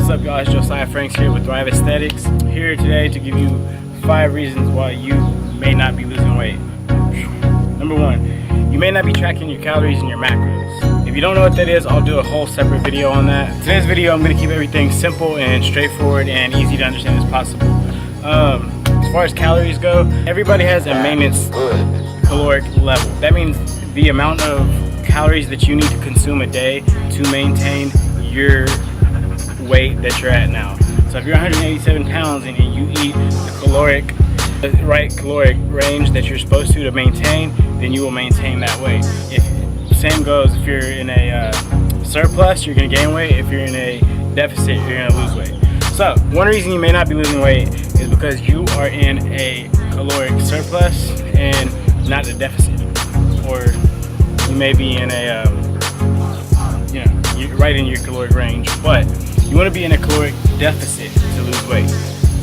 What's up, y'all? It's Josiah Franks here with Thrive Aesthetics. Here today to give you 5 reasons why you may not be losing weight. Number 1, you may not be tracking your calories and your macros. If you don't know what that is, I'll do a whole separate video on that. Today's video, I'm going to keep everything simple and straightforward and easy to understand as possible. As far as calories go, everybody has a maintenance caloric level. That means the amount of calories that you need to consume a day to maintain your weight that you're at now. So if you're 187 pounds and you eat the right caloric range that you're supposed to maintain, then you will maintain that weight. Same goes if you're in a surplus, you're going to gain weight. If you're in a deficit, you're going to lose weight. So one reason you may not be losing weight is because you are in a caloric surplus and not a deficit, or you may be in a you're right in your caloric range, but you want to be in a caloric deficit to lose weight.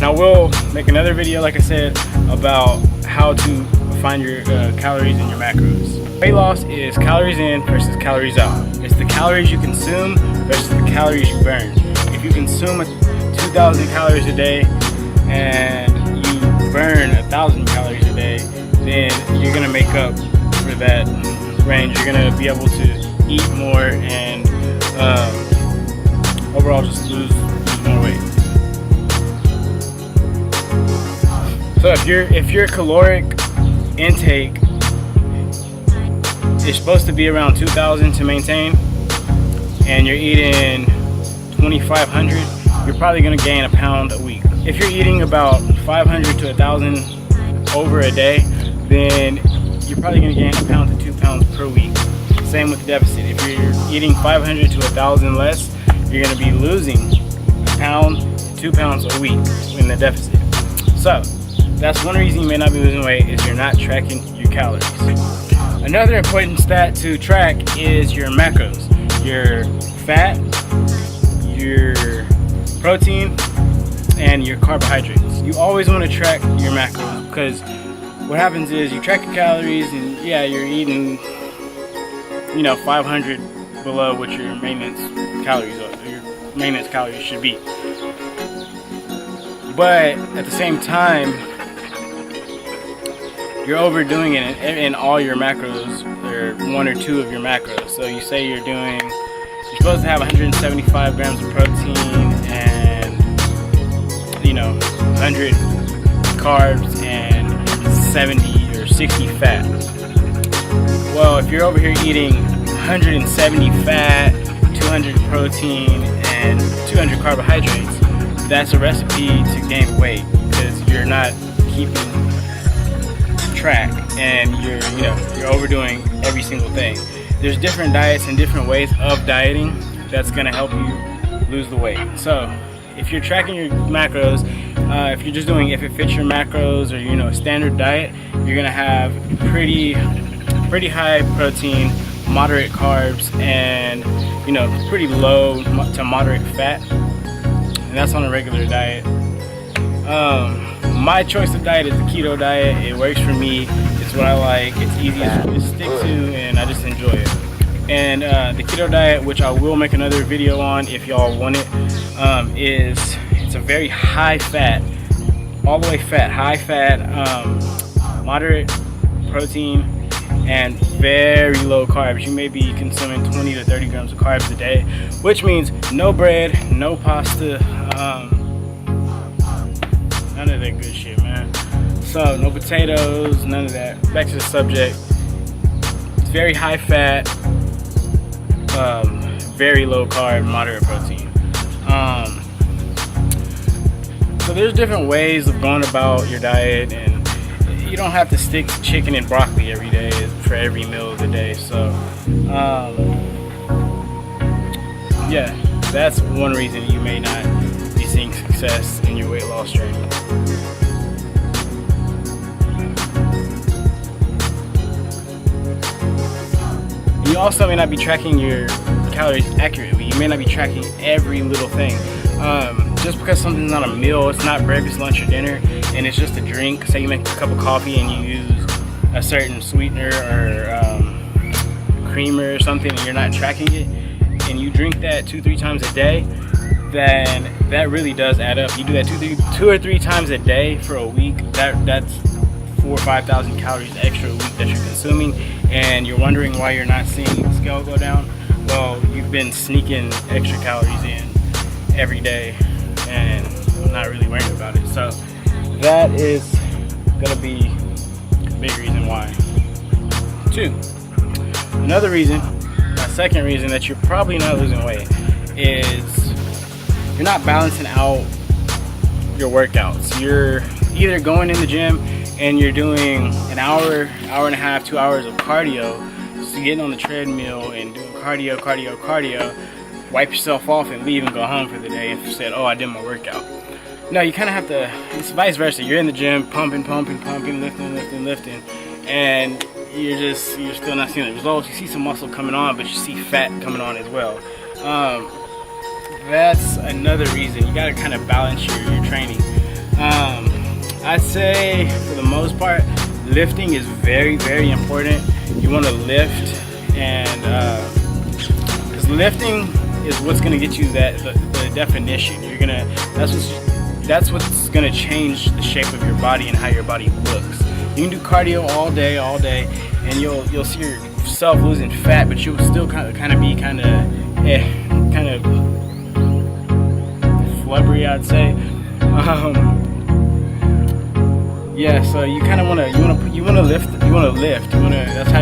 Now we'll make another video, like I said, about how to find your calories and your macros. Weight loss is calories in versus calories out. It's the calories you consume versus the calories you burn. If you consume 2,000 calories a day and you burn 1,000 calories a day, then you're gonna make up for that range. You're gonna be able to eat more and overall just lose more weight. So if your caloric intake is supposed to be around 2,000 to maintain, and you're eating 2,500, you're probably going to gain a pound a week. If you're eating about 500 to 1,000 over a day, then you're probably going to gain a pound to 2 pounds per week. Same with the deficit. If you're eating 500 to 1,000 less, you're going to be losing a pound to 2 pounds a week in the deficit. So that's one reason you may not be losing weight, is you're not tracking your calories. Another important stat to track is your macros, your fat, your protein, and your carbohydrates. You always want to track your macros, because what happens is you track your calories and yeah, you're eating 500 below what your maintenance calories are, your maintenance calories should be. But at the same time, you're overdoing it in all your macros, or 1 or 2 of your macros. So you say you're supposed to have 175 grams of protein and 100 carbs and 70 or 60 fat. Well, if you're over here eating 170 fat, 200 protein, and 200 carbohydrates, that's a recipe to gain weight, because you're not keeping track and you're overdoing every single thing. There's different diets and different ways of dieting that's going to help you lose the weight. So if you're tracking your macros, if it fits your macros or a standard diet, you're going to have pretty high protein, moderate carbs, and pretty low to moderate fat, and that's on a regular diet. My choice of diet is the keto diet. It works for me. It's what I like. It's easy to stick to, and I just enjoy it. And the keto diet, which I will make another video on if y'all want it, it's a very high fat, all the way fat, high fat, moderate protein, and very low carbs. You may be consuming 20 to 30 grams of carbs a day, which means no bread, no pasta, none of that good shit, man. So no potatoes, none of that. Back to the subject. It's very high fat, very low carb, moderate protein. So there's different ways of going about your diet, and you don't have to stick to chicken and broccoli every day for every meal of the day. So yeah, that's one reason you may not be seeing success in your weight loss journey. You also may not be tracking your calories accurately. You may not be tracking every little thing. Just because something's not a meal, it's not breakfast, lunch, or dinner, and it's just a drink. Say you make a cup of coffee and you use a certain sweetener or creamer or something, and you're not tracking it, and you drink that 2-3 times a day, then that really does add up. You do that two or three times a day for a week. That's 4,000 or 5,000 calories extra a week that you're consuming, and you're wondering why you're not seeing the scale go down. Well, you've been sneaking extra calories in every day and not really worrying about it. So that is gonna be a big reason why. 2, another reason, a second reason that you're probably not losing weight is you're not balancing out your workouts. You're either going in the gym and you're doing an hour, hour and a half, 2 hours of cardio, so getting on the treadmill and doing cardio, wipe yourself off and leave and go home for the day and said, oh, I did my workout. No, you kind of have to, it's vice versa. You're in the gym, pumping, lifting, and you're still not seeing the results. You see some muscle coming on, but you see fat coming on as well. That's another reason. You got to kind of balance your training. I'd say for the most part, lifting is very, very important. You want to lift, and because lifting is what's going to get you the definition. That's what's going to change the shape of your body and how your body looks. You can do cardio all day, and you'll see yourself losing fat, but you'll still kind of be kind of flubbery, I'd say. Yeah, so you kind of want to lift. That's how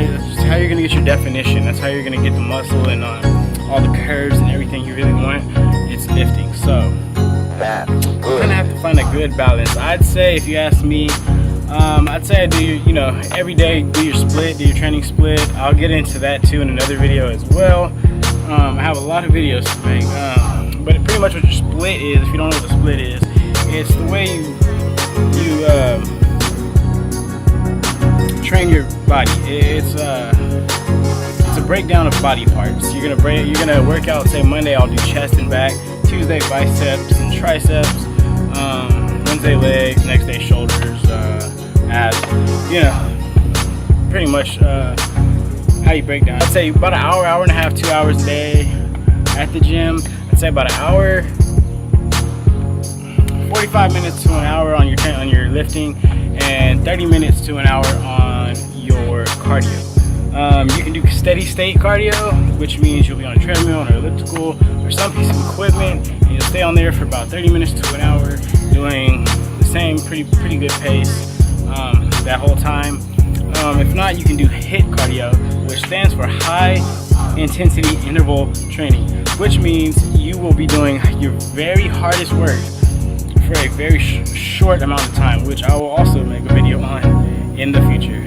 you're gonna get your definition. That's how you're gonna get the muscle and all the curves and everything you really want. It's lifting. So you kind of have to find a good balance. I'd say, if you ask me, I'd say I do every day do your training split. I'll get into that too in another video as well. I have a lot of videos to make, but pretty much what your split is, if you don't know what a split is, it's the way you train your body. It's a breakdown of body parts. You're gonna work out. Say Monday I'll do chest and back, Tuesday biceps and triceps, Wednesday legs, next day shoulders, abs. Pretty much how you break down. I'd say about an hour, hour and a half, 2 hours a day at the gym. I'd say about an hour, 45 minutes to an hour on your lifting, and 30 minutes to an hour on your cardio. You can do steady state cardio, which means you'll be on a treadmill or elliptical or some piece of equipment, and you'll stay on there for about 30 minutes to an hour, doing the same pretty good pace that whole time. If not, you can do HIIT cardio, which stands for high intensity interval training, which means you will be doing your very hardest work for a very short amount of time, which I will also make a video on in the future.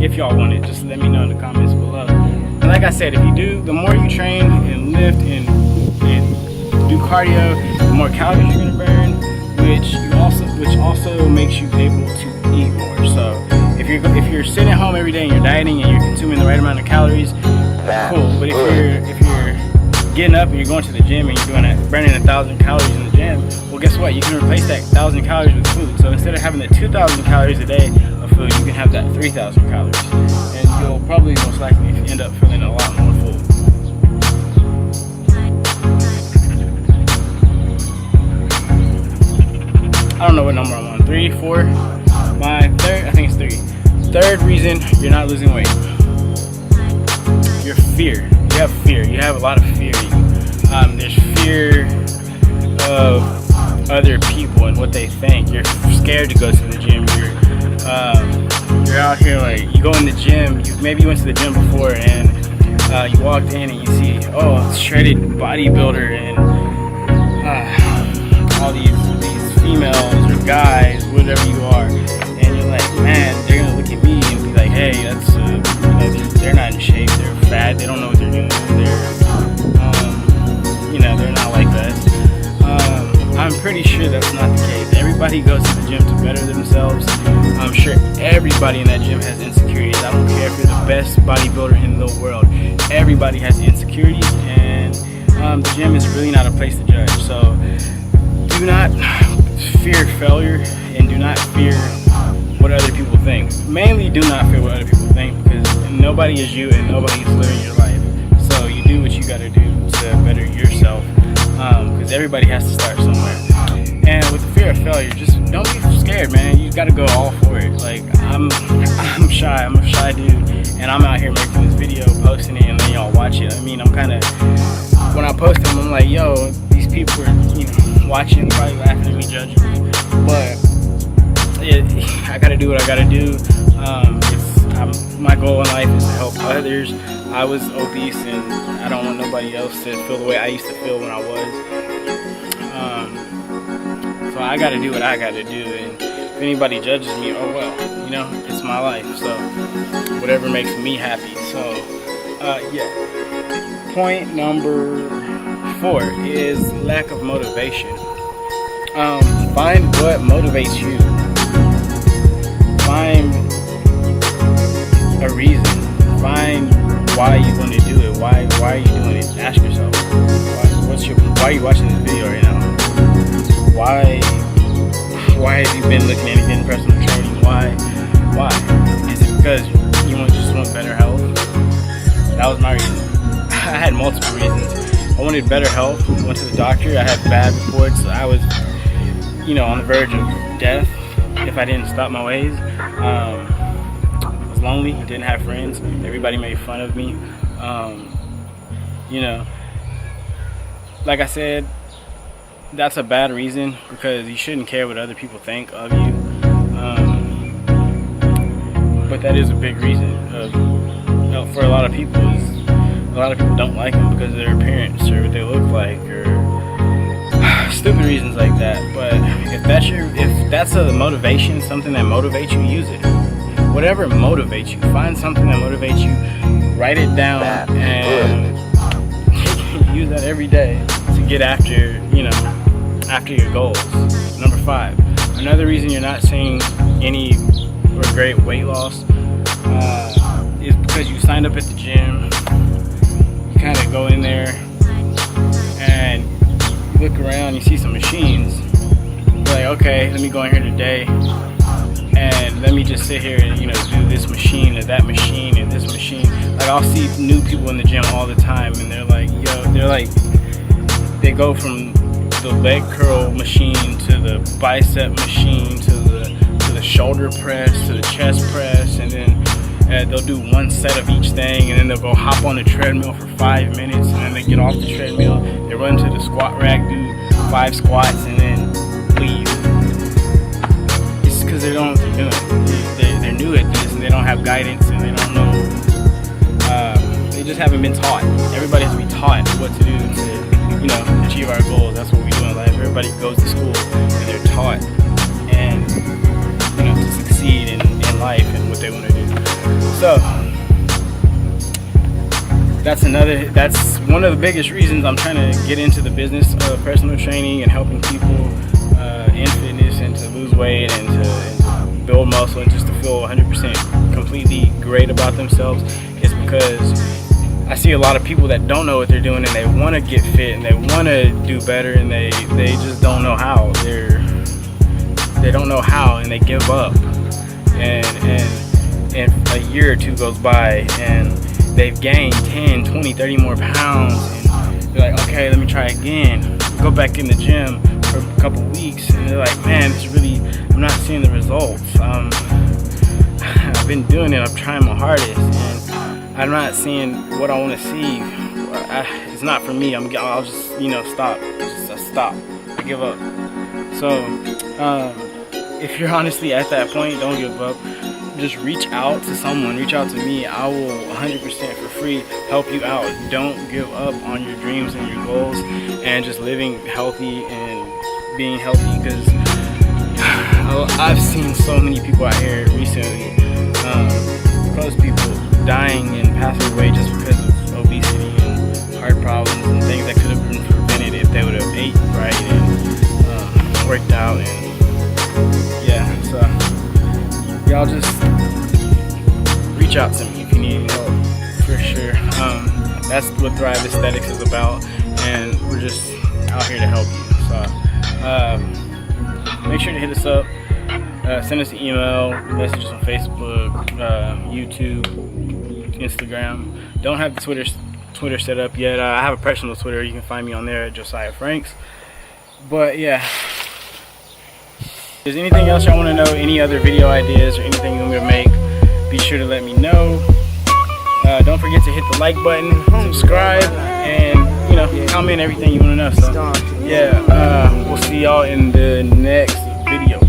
If y'all want it, just let me know in the comments below. And like I said, if you do, the more you train and lift and do cardio, the more calories you're gonna burn, which also makes you able to eat more. So if you're sitting at home every day and you're dieting and you're consuming the right amount of calories, cool. But if you're getting up and you're going to the gym and you're burning 1,000 calories in the gym, well, guess what? You can replace that 1,000 calories with food. So instead of having the 2,000 calories a day of food, you can have that 3,000 calories, and you'll probably most likely end up feeling a lot more full. I don't know what number I'm on. 3, 4. My third, I think it's 3. Third reason you're not losing weight. Your fear. You have fear. You have a lot of fear. There's fear of other people and what they think. You're scared to go to the gym. You're out here, like, you go in the gym. Maybe you went to the gym before and you walked in and you see, oh, shredded bodybuilder and all these females or guys, whatever you are, and you're like, man, they're gonna look at me and be like, hey, they're not in shape, they're fat, they don't know what they're doing, they're not like us. I'm pretty sure that's not the case. Everybody goes to the gym to better themselves. I'm sure everybody in that gym has insecurities. I don't care if you're the best bodybuilder in the world. Everybody has insecurities, and the gym is really not a place to judge. So do not fear failure, and do not fear what other people think. Mainly do not fear what other people think, because nobody is you and nobody is living your life. So you do what you gotta do to better yourself, because everybody has to start somewhere. And with the fear of failure, just don't be scared, man. You gotta go all for it. Like, I'm shy. I'm a shy dude, and I'm out here making this video, posting it, and then y'all watch it. I mean, I'm kind of, when I post them, I'm like, yo, these people are, watching, probably laughing at me, judging me. But I gotta do what I gotta do. My goal in life is to help others. I was obese, and I don't want nobody else to feel the way I used to feel when I was. So I gotta do what I gotta do, and if anybody judges me, oh well, it's my life. So whatever makes me happy. So yeah. Point number 4 is lack of motivation. Find what motivates you. Find a reason. Find why you want to do it. Why are you doing it? Ask yourself. Why are you watching this video right now? Why have you been looking at getting personal training? Why? Is it because you just want better health? That was my reason. I had multiple reasons. I wanted better health. I went to the doctor. I had bad reports. I was, on the verge of death if I didn't stop my ways. I was lonely. Didn't have friends. Everybody made fun of me. Like I said, that's a bad reason, because you shouldn't care what other people think of you. But that is a big reason for a lot of people. A lot of people don't like them because of their appearance or what they look like, or stupid reasons like that. But if that's a motivation, something that motivates you, use it. Whatever motivates you, find something that motivates you, write it down, and use that every day to get after your goals. Number 5, another reason you're not seeing any great weight loss is because you signed up at the gym. You kind of go in there and you look around, you see some machines. You're like, okay, let me go in here today and let me just sit here and do this machine or that machine and this machine. Like, I'll see new people in the gym all the time, and they're like, they go from the leg curl machine to the bicep machine to the shoulder press to the chest press, and then they'll do one set of each thing, and then they'll go hop on the treadmill for 5 minutes, and then they get off the treadmill, they run to the squat rack, do 5 squats, and then leave. It's because they don't know what they're doing. They're new at this, and they don't have guidance, and they don't know. They just haven't been taught. Everybody has to be taught what to do to achieve our goals. That's what we do in life. Everybody goes to school and they're taught and to succeed in life and what they want to do. So that's one of the biggest reasons I'm trying to get into the business of personal training and helping people in fitness, and to lose weight, and to build muscle, and just to feel 100% completely great about themselves, is because I see a lot of people that don't know what they're doing, and they want to get fit, and they want to do better, and they just don't know how. They don't know how, and they give up. And a year or two goes by, and they've gained 10, 20, 30 more pounds, and they're like, okay, let me try again. Go back in the gym for a couple weeks, and they're like, man, I'm not seeing the results. I've been doing it. I'm trying my hardest, and I'm not seeing what I want to see. It's not for me. I'll just stop. Stop. I give up. So if you're honestly at that point, don't give up. Just reach out to someone. Reach out to me. I will 100% for free help you out. Don't give up on your dreams and your goals, and just living healthy and being healthy, because I've seen so many people out here recently, close people, dying and passing away just because of obesity and heart problems and things that could have been prevented if they would have ate right and worked out. And yeah, so y'all just reach out to me if you need help, for sure. That's what Thrive Aesthetics is about, and we're just out here to help you. So make sure to hit us up. Send us an email, message us on Facebook, YouTube, Instagram. Don't have the Twitter set up yet. I have a personal Twitter. You can find me on there at Josiah Franks. But yeah. If there's anything else y'all want to know, any other video ideas or anything you want me to make, be sure to let me know. Don't forget to hit the like button, subscribe, and you know, comment everything you want to know. So yeah, we'll see y'all in the next video.